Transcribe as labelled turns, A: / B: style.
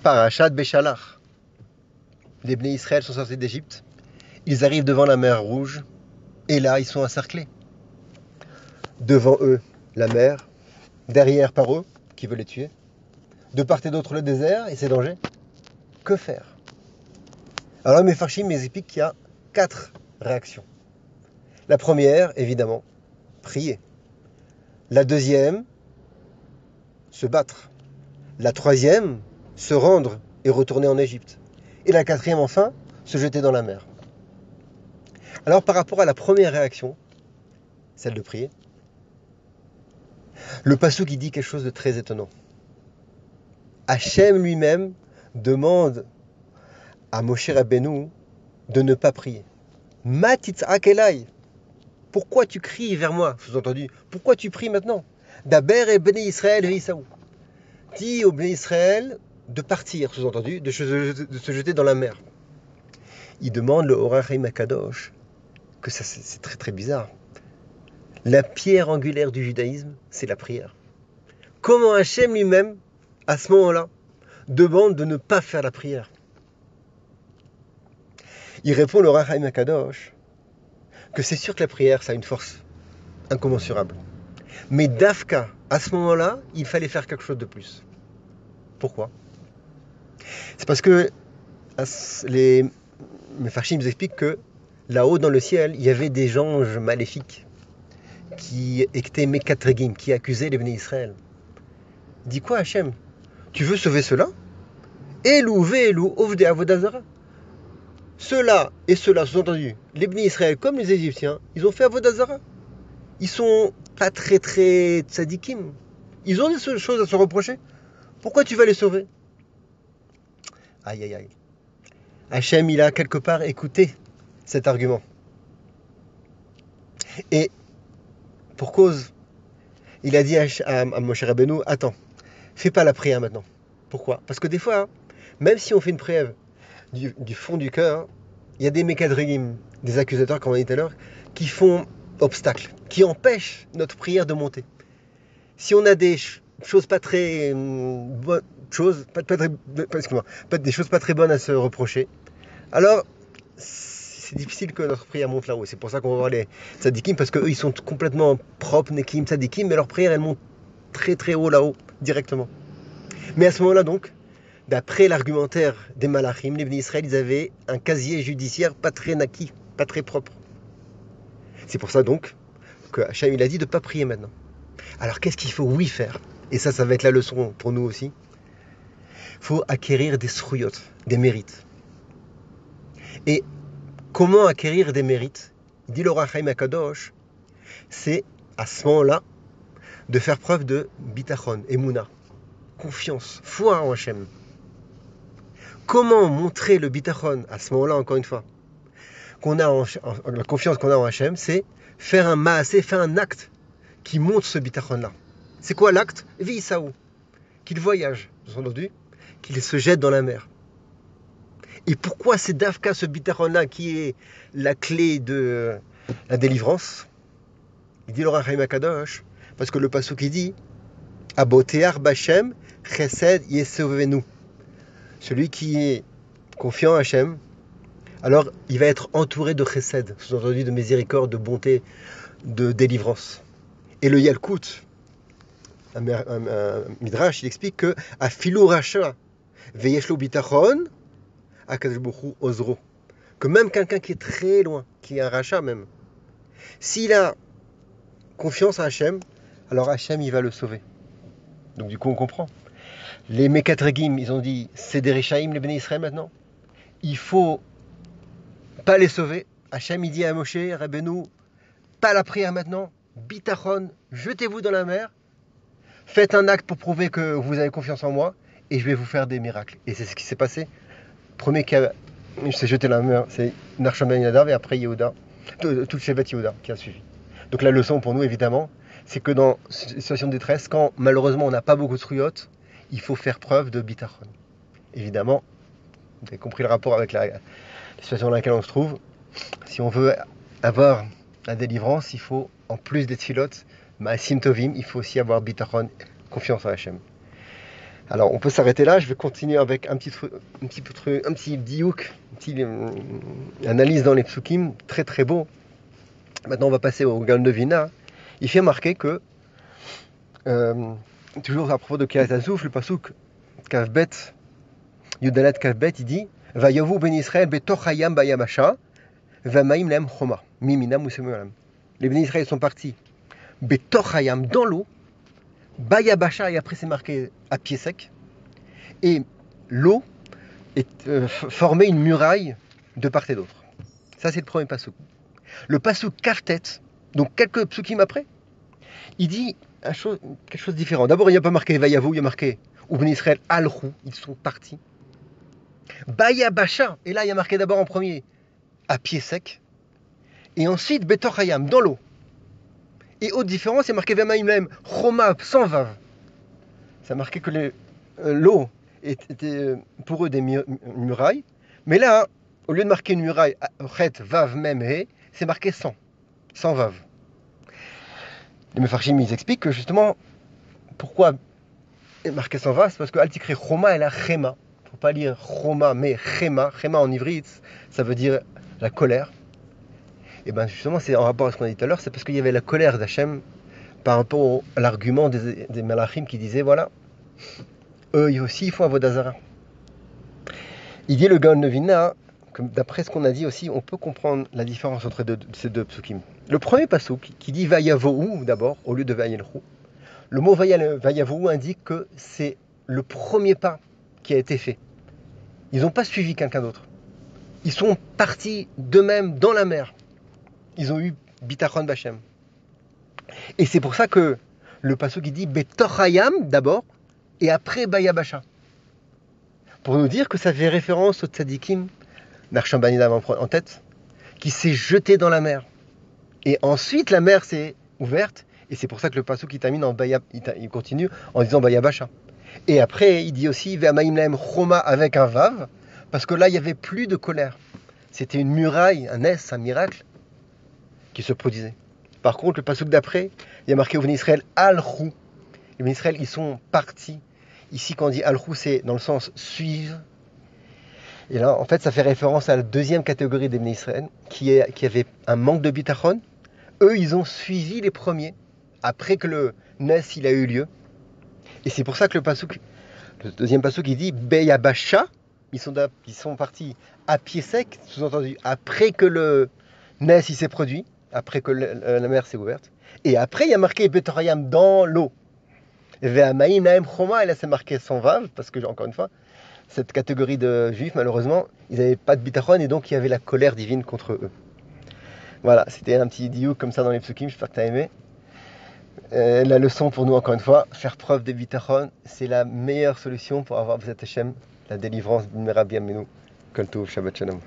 A: Parashat Béchalach. Les Bnei Israël sont sortis d'Égypte. Ils arrivent devant la mer Rouge. Et là, ils sont encerclés. Devant eux, la mer. Derrière, par eux, qui veulent les tuer. De part et d'autre, le désert et ses dangers. Que faire? Alors, mes Farshim expliquent qu'il y a 4 réactions. La première, évidemment, prier. La deuxième, se battre. La troisième, se rendre et retourner en Égypte. Et la quatrième, enfin, se jeter dans la mer. Alors, par rapport à la première réaction, celle de prier, le passouk qui dit quelque chose de très étonnant. Hachem lui-même demande à Moshe Rabbeinu de ne pas prier. Matitzak elai. Pourquoi tu cries vers moi? Sous-entendu, pourquoi tu pries maintenant? Daber et Bnei Israël et Isaou. Dis au Bnei Israël de partir, sous-entendu, de se jeter dans la mer. Il demande le Or HaChaim HaKadosh, que ça c'est très très bizarre. La pierre angulaire du judaïsme, c'est la prière. Comment Hachem lui-même, à ce moment-là, demande de ne pas faire la prière? Il répond le Or HaChaim HaKadosh que c'est sûr que la prière, ça a une force incommensurable. Mais d'Afka, à ce moment-là, il fallait faire quelque chose de plus. Pourquoi? C'est parce que les Mefarshim nous expliquent que là-haut dans le ciel, il y avait des anges maléfiques qui étaient Mekatregim, qui accusaient les Bnei Israël. Dis quoi, Hachem? Tu veux sauver ceux-là? Elou, Ve'elou, Ovde Avodazara. Ceux-là et ceux-là, sous-entendu, les Bnei Israël comme les Égyptiens, ils ont fait Avodazara. Ils sont pas très tzadikim. Ils ont des choses à se reprocher. Pourquoi tu vas les sauver? Aïe, aïe, aïe. Hachem, il a quelque part écouté cet argument. Et pour cause, il a dit à Moshe Rabbeinu, attends, fais pas la prière maintenant. Pourquoi? Parce que des fois, même si on fait une prière du fond du cœur, il y a des mékadrigim, des accusateurs, comme on a dit tout à l'heure, qui font obstacle, qui empêchent notre prière de monter. Si on a des choses pas très bonnes, des choses pas très bonnes à se reprocher, alors c'est difficile que notre prière monte là-haut. C'est pour ça qu'on va voir les tzadikim, parce qu'eux ils sont complètement propres, nekim, tzadikim, mais leur prière elle monte très très haut là-haut, directement. Mais à ce moment-là donc, d'après l'argumentaire des Malachim, les Bnei Israël, ils avaient un casier judiciaire pas très naki, pas très propre. C'est pour ça donc que Hachem il a dit de ne pas prier maintenant. Alors qu'est-ce qu'il faut oui faire? Et ça va être la leçon pour nous aussi. Il faut acquérir des srouyot, des mérites. Et comment acquérir des mérites? Il dit le Or HaChaim HaKadosh, c'est à ce moment-là de faire preuve de bitachon, emuna, confiance, foi en Hachem. Comment montrer le bitachon à ce moment-là, encore une fois, la confiance qu'on a en Hachem, c'est faire un maasé, faire un acte qui montre ce bitachon-là. C'est quoi l'acte? Visaou, qu'il voyage, vous avez entendu, qu'il se jette dans la mer. Et pourquoi c'est Dafka, ce bitachon-là, qui est la clé de la délivrance? Il dit le Or HaChaim HaKadosh, parce que le pasuk qui dit Abotear Bachem Chesed Yesovenu. Celui qui est confiant à Hachem, alors il va être entouré de chesed, sous-entendu de miséricorde, de bonté, de délivrance. Et le Yalkut, un Midrash, il explique que Afilu Racha Veyeshlo Bitachon Akadosh Baruch Hu Ozro, que même quelqu'un qui est très loin, qui est un rachat même, s'il a confiance à Hachem, alors Hachem il va le sauver. Donc du coup on comprend. Les Mekatregim, ils ont dit c'est des Rechaim, les Bnei Israël maintenant. Il faut pas les sauver. Hachem il dit à Moshe Rabbeinu, pas la prière maintenant, bitachon, jetez-vous dans la mer, faites un acte pour prouver que vous avez confiance en moi et je vais vous faire des miracles. Et c'est ce qui s'est passé. Le premier qui s'est jeté dans la mer, c'est Nachshon ben Aminadav et après Yehuda, tout Shevet Yehuda qui a suivi. Donc la leçon pour nous évidemment, c'est que dans une situation de détresse, quand malheureusement on n'a pas beaucoup de srouyot, il faut faire preuve de bitachon. Évidemment, vous avez compris le rapport avec la situation dans laquelle on se trouve. Si on veut avoir la délivrance, il faut, en plus des tfilot, ma'asim tovim, il faut aussi avoir bitachon, confiance en Hachem. Alors, on peut s'arrêter là. Je vais continuer avec un petit diouk, une petite analyse dans les psukim, très très beau. Maintenant, on va passer au Gaon de Vina. Il fait marquer que, toujours à propos de Kiryat Azouf, le pasuk Kavbet, Yudalet Kavbet, il dit Vayavu ben Israël betoch hayam bayabasha, vamaim lehem choma, miminam usemualam. Les ben Israël sont partis betoch hayam, dans l'eau, bayabasha, et après c'est marqué à pied sec, et l'eau formait une muraille de part et d'autre. Ça, c'est le premier pasuk. Le pasuk Kaftet, donc quelques psukim après, il dit quelque chose de différent. D'abord, il n'y a pas marqué Vayavu, il y a marqué Ubn Israël Alchou, ils sont partis. Bayabasha, et là il y a marqué d'abord en premier à pied sec, et ensuite Betor Hayam, dans l'eau. Et autre différence, il y a marqué Vamaim Lem, Choma, sans vav. Ça a marqué que l'eau était pour eux des murailles, mais là, au lieu de marquer une muraille, Chet, Vav, Mem, He, c'est marqué sans vav. Les Mefarshim, ils expliquent que justement, pourquoi marqué sans vav, c'est parce que Altikri Choma, elle a Chema. Il ne faut pas lire Choma, mais Chema. Chema en ivrite, ça veut dire la colère. Et bien justement, c'est en rapport à ce qu'on a dit tout à l'heure, c'est parce qu'il y avait la colère d'Hachem par rapport à l'argument des Malachim qui disaient, voilà, eux aussi, ils font Avodah Zarah. Il dit le Gaon de Vilna, que d'après ce qu'on a dit aussi, on peut comprendre la différence entre ces deux psukim. Le premier pasuk, qui dit Vayavohu d'abord, au lieu de Vayelchou, le mot Vayavohu indique que c'est le premier pas qui a été fait. Ils n'ont pas suivi quelqu'un d'autre. Ils sont partis d'eux-mêmes dans la mer. Ils ont eu Bitachon Bachem. Et c'est pour ça que le pasuk qui dit Betor Hayam d'abord, et après Bayabasha. Pour nous dire que ça fait référence au tzadikim, Narsham Banidam en tête, qui s'est jeté dans la mer. Et ensuite, la mer s'est ouverte, et c'est pour ça que le pasuk termine il continue en disant Bayabasha. Et après, il dit aussi Ve'amaim lehem choma avec un vav, parce que là, il n'y avait plus de colère. C'était une muraille, un un miracle, qui se produisait. Par contre, le pasuk d'après, il y a marqué au Israël Al-Chou. Les Ben Israël, ils sont partis. Ici, quand on dit Al-Chou, c'est dans le sens suivre. Et là, en fait, ça fait référence à la deuxième catégorie des Ben Israël, qui avait un manque de bitachon. Eux, ils ont suivi les premiers, après que le Nes, il a eu lieu. Et c'est pour ça que le deuxième pasuk, il dit Beyabasha, ils sont partis à pied sec, sous-entendu, après que le Nes, il s'est produit, après que la mer s'est ouverte. Et après, il y a marqué Betorayam dans l'eau. Ve'amaim lahem choma, et là c'est marqué sans vav, parce que, encore une fois, cette catégorie de juifs, malheureusement, ils n'avaient pas de bitachon, et donc il y avait la colère divine contre eux. Voilà, c'était un petit diouk comme ça dans les psukim, j'espère que tu as aimé. La leçon pour nous, encore une fois, faire preuve de bitachon, c'est la meilleure solution pour avoir B'ezrat Hashem, la délivrance d'Imera Biamenu. Kol Tov, Shabbat Shalom.